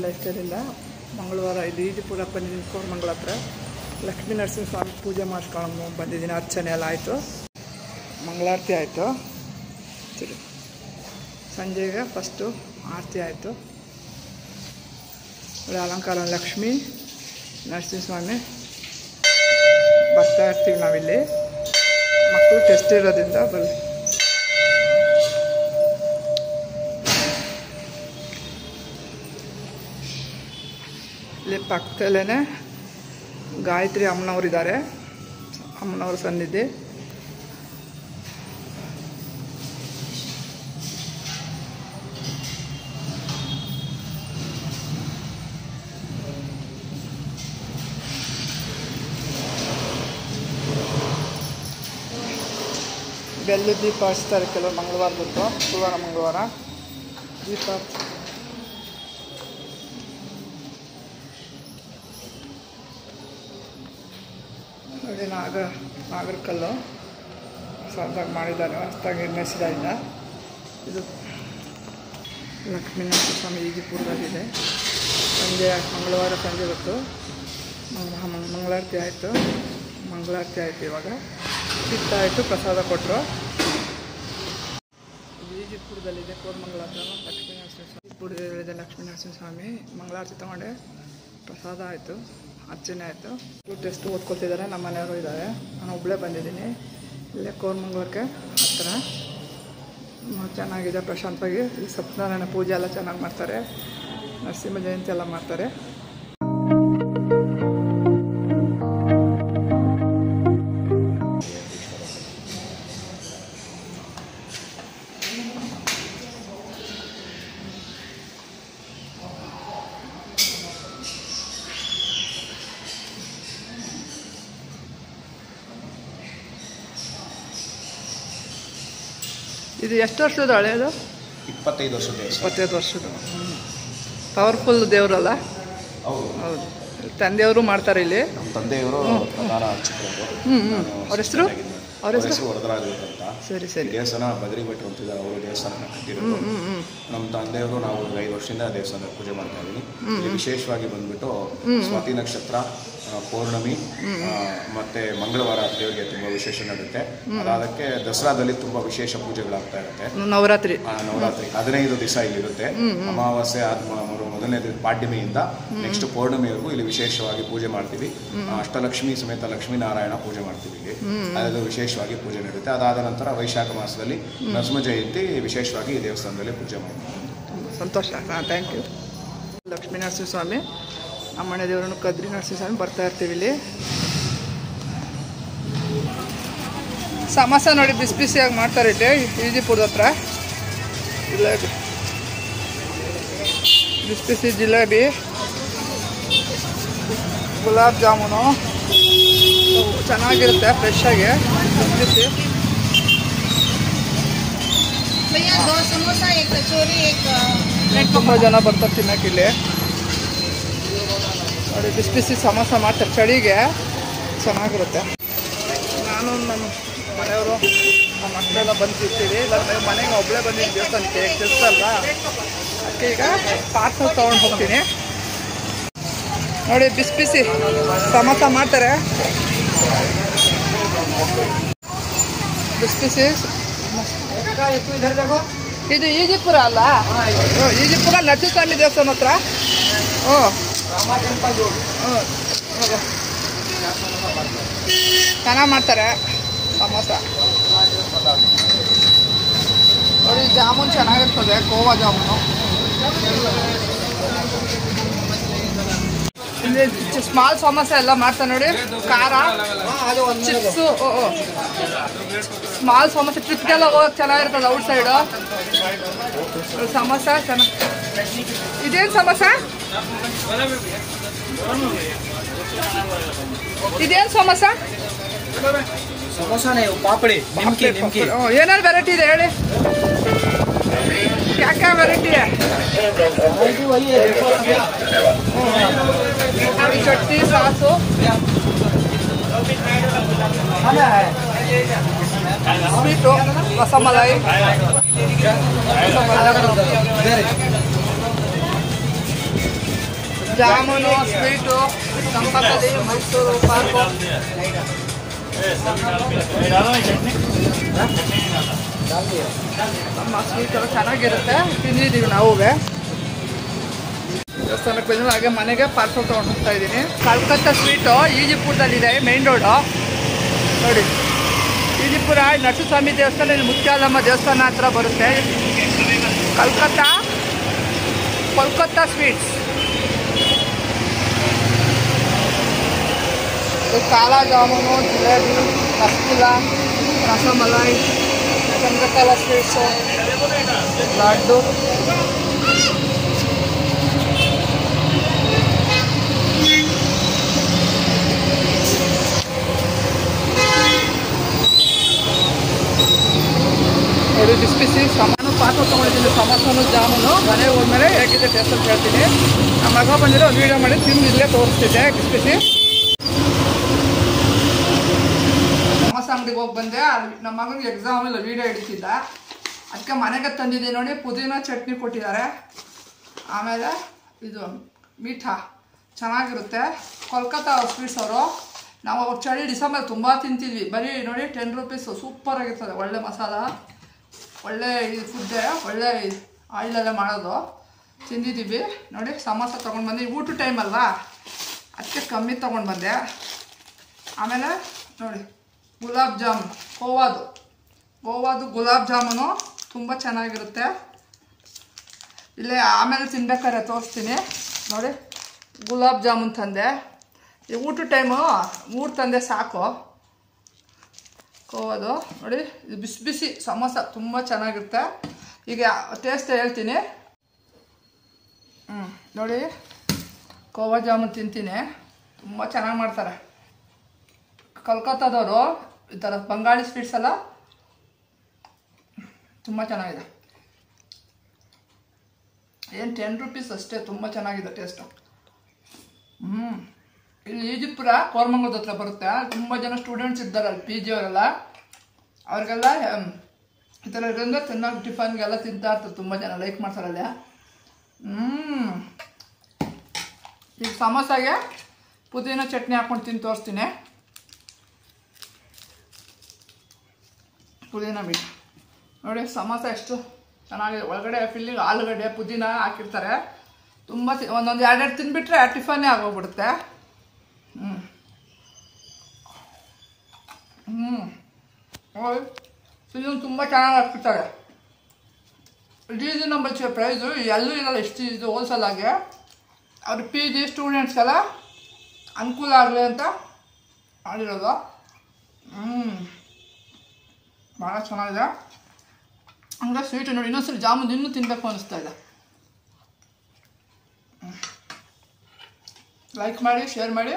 Life ಸ್ಟೈಲಿಂದ ಮಂಗಳವಾರ ಇದು ಈಜಿಪುರಕ್ಕೆ ಬಂದಿದ್ದೀನಿ. ಕೋರಮಂಗಲ ಹತ್ರ ಲಕ್ಷ್ಮೀ ನರಸಿಂಹಸ್ವಾಮಿ ಪೂಜೆ ಮಾಡಿಸ್ಕೊಂಡು ಬಂದಿದ್ದೀನಿ. ಅರ್ಚನೆ ಎಲ್ಲ ಆಯಿತು, ಮಂಗಳಾರತಿ ಆಯಿತು. ಸಂಜೆಗೆ ಫಸ್ಟು ಆರತಿ ಆಯಿತು. ಅಲಂಕಾರ ಲಕ್ಷ್ಮೀ ನರಸಿಂಹಸ್ವಾಮಿ ಬರ್ತಾ ಇರ್ತೀವಿ ನಾವಿಲ್ಲಿ. ಮಕ್ಕಳು ಟೆಸ್ಟ್ ಇರೋದ್ರಿಂದ ಬರಲಿ. ಇಲ್ಲಿ ಪಕ್ಕದಲ್ಲೇ ಗಾಯತ್ರಿ ಅಮ್ಮನವರಿದ್ದಾರೆ. ಅಮ್ಮನವ್ರ ಸನ್ನಿಧಿ. ಬೆಲ್ಲ ದೀಪ ಹಚ್ತಾರೆ ಕೆಲವು ಮಂಗಳವಾರ ಗೊತ್ತು. ಶುಕ್ರವಾರ ಮಂಗಳವಾರ ದೀಪ ನೋಡಿ. ನಾಗರಕಲ್ಲು ಹೊಸದಾಗಿ ಮಾಡಿದ್ದಾರೆ, ಹೊಸದಾಗಿ ನಿರ್ಮಿಸಿದಾಗಿಂದ. ಇದು ಲಕ್ಷ್ಮೀ ನರಸಿಂಹಸ್ವಾಮಿ ಈಜಿಪುರದಲ್ಲಿದೆ. ಸಂಜೆ ಮಂಗಳವಾರ ಸಂಜೆ ಹೊತ್ತು ಮಂಗಳಾರತಿ ಆಯಿತು. ಇವಾಗ ಆಯಿತು, ಪ್ರಸಾದ ಕೊಟ್ಟರು. ಈಜಿಪುರದಲ್ಲಿದೆ ಕೋರಮಂಗಲ ಹತ್ರ ಲಕ್ಷ್ಮೀ ನರಸಿಂಹಸ್ವಾಮಿ. ಈಜಿಪುರದಲ್ಲಿದೆ ಲಕ್ಷ್ಮೀ ನರಸಿಂಹಸ್ವಾಮಿ. ಮಂಗಳಾರತಿ ತೊಗೊಂಡೆ, ಪ್ರಸಾದ ಆಯಿತು, ಅರ್ಚನೆ ಆಯಿತು. ಟೆಸ್ಟ್ ಓದ್ಕೊತಿದ್ದಾರೆ. ನಮ್ಮ ಮನೆಯವರು ಇದ್ದಾರೆ, ನಾನು ಒಬ್ಬಳೇ ಬಂದಿದ್ದೀನಿ. ಇಲ್ಲೇ ಕೋರಮಂಗಲಕ್ಕೆ ಹತ್ರ. ಚೆನ್ನಾಗಿದೆ, ಪ್ರಶಾಂತವಾಗಿ. ಇಲ್ಲಿ ಸತ್ಯನಾರಾಯಣ ಪೂಜೆ ಎಲ್ಲ ಚೆನ್ನಾಗಿ ಮಾಡ್ತಾರೆ. ನರಸಿಂಹ ಜಯಂತಿ ಎಲ್ಲ ಮಾಡ್ತಾರೆ. ಇದು ಎಷ್ಟು ವರ್ಷದ ಹಳೆಯದು? 25 ವರ್ಷದ. 25 ವರ್ಷದ. ಪವರ್ಫುಲ್ ದೇವರಲ್ಲ? ಹೌದು. ತಂದೆಯವರು ಮಾಡ್ತಾರೆ ಇಲ್ಲಿ. ನಮ್ಮ ತಂದೆಯವರು ಪ್ರಧಾನ ಅರ್ಚಕರು. ಅವ್ರ ಹೆಸರು ವರದರಾಜು ಅಂತ. ಸರಿ ಸರಿ. ದೇವಸ್ಥಾನ ಬದ್ರಿ ಭಟ್ರು ಅಂತಿದ್ದಾರೆ, ಅವರು ದೇವಸ್ಥಾನ ಕಟ್ಟಿರೋದು. ನಮ್ಮ ತಂದೆಯವರು ನಾವು 5 ವರ್ಷದಿಂದ ದೇವಸ್ಥಾನದ ಪೂಜೆ ಮಾಡ್ತಾ ಇದ್ದೀವಿ. ಇಲ್ಲಿ ವಿಶೇಷವಾಗಿ ಬಂದ್ಬಿಟ್ಟು ಸ್ವಾತಿ ನಕ್ಷತ್ರ, ಪೌರ್ಣಮಿ ಮತ್ತೆ ಮಂಗಳವಾರ ದೇವರಿಗೆ ತುಂಬಾ ವಿಶೇಷ ನಡೆಯುತ್ತೆ. ಅದಾದಕ್ಕೆ ದಸರಾದಲ್ಲಿ ತುಂಬಾ ವಿಶೇಷ ಪೂಜೆಗಳಾಗ್ತಾ ಇರುತ್ತೆ. ನವರಾತ್ರಿ 15 ದಿವಸ ಇಲ್ಲಿರುತ್ತೆ. ಅಮಾವಾಸ್ಯೆ ಮೊದಲನೇ ಪಾಡ್ಯಮಿಯಿಂದ ನೆಕ್ಸ್ಟ್ ಪೌರ್ಣಮಿವರೆಗೂ ಇಲ್ಲಿ ವಿಶೇಷವಾಗಿ ಪೂಜೆ ಮಾಡ್ತೀವಿ. ಅಷ್ಟಲಕ್ಷ್ಮಿ ಸಮೇತ ಲಕ್ಷ್ಮೀನಾರಾಯಣ ಪೂಜೆ ಮಾಡ್ತೀವಿ ಇಲ್ಲಿ. ಅದು ವಿಶೇಷವಾಗಿ ಪೂಜೆ ನಡೆಯುತ್ತೆ. ಅದಾದ ನಂತರ ವೈಶಾಖ ಮಾಸದಲ್ಲಿ ನರಸಿಂಹ ಜಯಂತಿ ವಿಶೇಷವಾಗಿ ಈ ದೇವಸ್ಥಾನದಲ್ಲಿ ಪೂಜೆ ಮಾಡ್ತೀವಿ. ಸಂತೋಷ. Thank you. ಲಕ್ಷ್ಮೀ ನರಸಿಂಹಸ್ವಾಮಿ, ಅಮ್ಮಣ್ಣ ದೇವರನ್ನು ಕದ್ರಿ ನರಸಿಂಹಸ್ವಾಮಿ ಬರ್ತಾ ಇರ್ತೀವಿ ಇಲ್ಲಿ. ಸಮೋಸ ನೋಡಿ ಬಿಸಿ ಬಿಸಿಯಾಗಿ ಮಾಡ್ತಾರೆ ಇಲ್ಲಿ ಈಜಿಪುರದ ಹತ್ರ. ಜಿಲೇಬಿ, ಬಿಸಿ ಬಿಸಿ ಜಿಲೇಬಿ, ಗುಲಾಬ್ ಜಾಮೂನು ಚೆನ್ನಾಗಿರುತ್ತೆ, ಫ್ರೆಶ್ ಆಗಿ ಬಿಸಿ ಬಿಸಿ. ತುಂಬ ಜನ ಬರ್ತಾರೆ ತಿನ್ನಕ್ಕೆ ಇಲ್ಲಿ. ನೋಡಿ ಬಿಸಿ ಬಿಸಿ ಸಮೋಸ ಮಾಡ್ತಾರೆ, ಚಳಿಗೆ ಚೆನ್ನಾಗಿರುತ್ತೆ. ನಾನು ನಮ್ಮ ಮನೆಯವರು ನಮ್ಮ ಮಕ್ಕಳೆಲ್ಲ ಬಂದು ತಿಂತೀವಿ. ಇಲ್ಲಾಂದರೆ ಮನೆಗೆ ಒಬ್ಬಳೇ ಬಂದಿದ್ದು ದೇವಸ್ಥಾನಕ್ಕೆ ಕೆಲಸ ಅಲ್ಲ, ಅದಕ್ಕೆ ಈಗ ಪಾರ್ಸಲ್ ತೊಗೊಂಡು ಹೋಗ್ತೀನಿ. ನೋಡಿ ಬಿಸಿ ಬಿಸಿ ಸಮೋಸ ಮಾಡ್ತಾರೆ, ಬಿಸಿ ಬಿಸಿ. ಇದು ಈಜಿಪುರ ಅಲ್ಲ? ಈಜಿಪುರ ನರಸಿಂಹಸ್ವಾಮಿ ದೇವಸ್ಥಾನ ಹತ್ರ. ಚೆನ್ನಾಗಿ ಮಾಡ್ತಾರೆ ಸಮೋಸ. ನೋಡಿ ಜಾಮೂನ್ ಚೆನ್ನಾಗಿರ್ತದೆ, ಕೋವಾ ಜಾಮೂನು. ಇಲ್ಲಿ ಸ್ಮಾಲ್ ಸಮೋಸ ಎಲ್ಲ ಮಾಡ್ತಾರೆ ನೋಡಿ, ಖಾರ ಚಿಪ್ಸು. ಸ್ಮಾಲ್ ಸಮೋಸ ಟ್ರಿಪ್ಗೆಲ್ಲ ಹೋಗಕ್ಕೆ ಚೆನ್ನಾಗಿರ್ತದೆ ಔಟ್ ಸೈಡು. ಸಮೋಸ ಚೆನ್ನಾಗಿ. ಇದೇನು ಸಮೋಸ? ಇದೇನು ಸಮೋಸ? ಸಮೋಸಾನೇ ಪಾಪಡಿ. ಏನೇನು ವೆರೈಟಿ ಇದೆ ಹೇಳಿ? क्या ವೆರೈಟಿ है? Chutney, sauce, sweet, rasmalai. Jamun sweet champakali Mysore pak ನಮ್ಮ ಸ್ವೀಟ್ ಎಲ್ಲ ಚೆನ್ನಾಗಿರುತ್ತೆ ತಿಂದಿದ್ದೀವಿ ನಾವು ದೇವಸ್ಥಾನಕ್ಕೆ ಬಂದು ಹಾಗೆ ಮನೆಗೆ ಪಾರ್ಸಲ್ ತೊಗೊಂಡು ಹೋಗ್ತಾ ಇದ್ದೀನಿ ಕಲ್ಕತ್ತಾ ಸ್ವೀಟು ಈಜಿಪುರದಲ್ಲಿದೆ ಮೇನ್ ರೋಡು ನೋಡಿ ಈಜಿಪುರ ನರಸಿಂಹಸ್ವಾಮಿ ದೇವಸ್ಥಾನ ಇಲ್ಲಿ ಮುತ್ಯಾಲಮ್ಮ ದೇವಸ್ಥಾನ ಹತ್ರ ಬರುತ್ತೆ ಕೋಲ್ಕತ್ತಾ ಸ್ವೀಟ್ಸ್ ಕಾಲಾ ಜಾಮೂನು ಜಿಲೇಬಿ ರಸಗುಲ್ಲ ರಸಮಲೈ ಚಂದ್ರಕಲಾ ಸ್ವೀಟ್ಸು ಲಡ್ಡು ನೋಡಿ ಬಿಸಿ ಬಿಸಿ ಸಾಮಾನು ಪಾರ್ಸಲ್ ತೊಗೊಂಡಿದ್ದೀನಿ ಸಮೋಸನು ಜಾಮೂನು ಮನೆಗೆ ಹೋದ್ಮೇಲೆ ಹೇಗಿದೆ ಟೇಸ್ಟ್ ಅಂತ ಹೇಳ್ತೀನಿ ನಮ್ಮ ಮಗ ಬಂದಿರೋ ಒಂದು ವೀಡಿಯೋ ಮಾಡಿ ತಿಂದು ಇಲ್ಲೇ ತೋರಿಸ್ತಿದ್ದೆ ಬಿಸಿ ಬಿಸಿ ಸಮೋಸ ಅಂಗಡಿಗೆ ಹೋಗಿ ಬಂದೆ ಅಲ್ಲಿ ನಮ್ಮ ಮಗನಿಗೆ ಎಕ್ಸಾಮ್ ಇಲ್ಲ ವೀಡಿಯೋ ಹಿಡಿತಿದ್ದ ಅದಕ್ಕೆ ಮನೆಗೆ ತಂದಿದ್ದೀನಿ ನೋಡಿ ಪುದೀನ ಚಟ್ನಿ ಕೊಟ್ಟಿದ್ದಾರೆ ಆಮೇಲೆ ಇದು ಮೀಠಾ ಚೆನ್ನಾಗಿರುತ್ತೆ ಕೋಲ್ಕತ್ತಾ ಸ್ವೀಟ್ಸ್ ಅವರು ನಾವು ಚಳಿ ಡಿಸೆಂಬರ್ ತುಂಬ ತಿಂತಿದ್ವಿ ಬರೀ ನೋಡಿ 10 ರೂಪೀಸು ಸೂಪರಾಗಿರ್ತದೆ ಒಳ್ಳೆ ಮಸಾಲ ಒಳ್ಳೆ ಫುಡ್ಡೆ ಒಳ್ಳೆ ಆಯಿಲೆಲ್ಲ ಮಾಡೋದು ತಿಂದಿದ್ದೀವಿ ನೋಡಿ ಸಮೋಸ ತೊಗೊಂಡು ಬಂದು ಊಟ ಟೈಮ್ ಅಲ್ವಾ ಅದಕ್ಕೆ ಕಮ್ಮಿ ತೊಗೊಂಡು ಬಂದೆ ಆಮೇಲೆ ನೋಡಿ ಗುಲಾಬ್ ಜಾಮೂನ್ ಗೋವಾದು ಗುಲಾಬ್ ಜಾಮೂನು ತುಂಬ ಚೆನ್ನಾಗಿರುತ್ತೆ ಇಲ್ಲೇ ಆಮೇಲೆ ತಿನ್ಬೇಕಾದ್ರೆ ತೋರಿಸ್ತೀನಿ ನೋಡಿ ಗುಲಾಬ್ ಜಾಮೂನ್ ತಂದೆ ಈ ಊಟ ಟೈಮು 3 ತಂದೆ ಸಾಕು ಕೋವದು ನೋಡಿ ಇದು ಬಿಸಿ ಬಿಸಿ ಸಮೋಸ ತುಂಬ ಚೆನ್ನಾಗಿರುತ್ತೆ ಈಗ ಟೇಸ್ಟ್ ಹೇಳ್ತೀನಿ ನೋಡಿ ಕೋವಾ ಜಾಮೂನ್ ತಿಂತೀನಿ ತುಂಬ ಚೆನ್ನಾಗಿ ಮಾಡ್ತಾರೆ ಕೋಲ್ಕತ್ತಾದವರು ಈ ಥರ ಬಂಗಾಳಿ ಸ್ವೀಟ್ಸ್ ಎಲ್ಲ ತುಂಬ ಚೆನ್ನಾಗಿದೆ ಏನು 10 ರೂಪೀಸ್ ಅಷ್ಟೇ ತುಂಬ ಚೆನ್ನಾಗಿದೆ ಟೇಸ್ಟು ಇಲ್ಲಿ ಈಜಿಪುರ ಕೋರಮಂಗಲದ ಹತ್ರ ಬರುತ್ತೆ ತುಂಬ ಜನ ಸ್ಟೂಡೆಂಟ್ಸ್ ಇದ್ದಾರೆ ಅಲ್ಲಿ ಪಿ ಜಿ ಅವರೆಲ್ಲ ಅವ್ರಿಗೆಲ್ಲ ಈ ಥರ ಇದರಿಂದ ಚೆನ್ನಾಗಿ ಟಿಫನ್ಗೆಲ್ಲ ತಿಂತಾ ಇರ್ತಾರೆ ತುಂಬ ಜನ ಲೈಕ್ ಮಾಡ್ತಾರಲ್ಲ ಈಗ ಸಮೋಸಾಗೆ ಪುದೀನ ಚಟ್ನಿ ಹಾಕ್ಕೊಂಡು ತಿಂದು ತೋರಿಸ್ತೀನಿ ಪುದೀನ ಮೀಟ್ ನೋಡಿ ಸಮೋಸ ಎಷ್ಟು ಚೆನ್ನಾಗಿದೆ ಒಳಗಡೆ ಫಿಲ್ಲಿಗೆ ಆಲೂಗಡ್ಡೆ ಪುದೀನ ಹಾಕಿರ್ತಾರೆ ತುಂಬ ಒಂದೊಂದು 2 ತಿಂದುಬಿಟ್ರೆ ಟಿಫನ್ನೇ ಆಗೋಗ್ಬಿಡುತ್ತೆ ಇದನ್ನು ತುಂಬ ಚೆನ್ನಾಗಿ ಹಾಕ್ಬಿಡ್ತಾರೆ ರೀಸನಬಲ್ ಪ್ರೈಸು ಎಲ್ಲೂ ಇರಲ್ಲ ಎಷ್ಟು ಇದು ಹೋಲ್ಸೇಲಾಗಿ ಅವ್ರ ಪಿ ಜಿ ಸ್ಟೂಡೆಂಟ್ಸ್ಗೆಲ್ಲ ಅನುಕೂಲ ಆಗಲಿ ಅಂತ ಮಾಡಿರೋದು ಭಾಳ ಚೆನ್ನಾಗಿದೆ ಹಂಗೆ ಸ್ವೀಟು ನೋಡಿ ಇನ್ನೊಂದ್ಸಲ ಜಾಮೂನ್ ಇನ್ನೂ ತಿನ್ನಬೇಕು ಅನ್ನಿಸ್ತಾ ಇದೆ ಲೈಕ್ ಮಾಡಿ ಶೇರ್ ಮಾಡಿ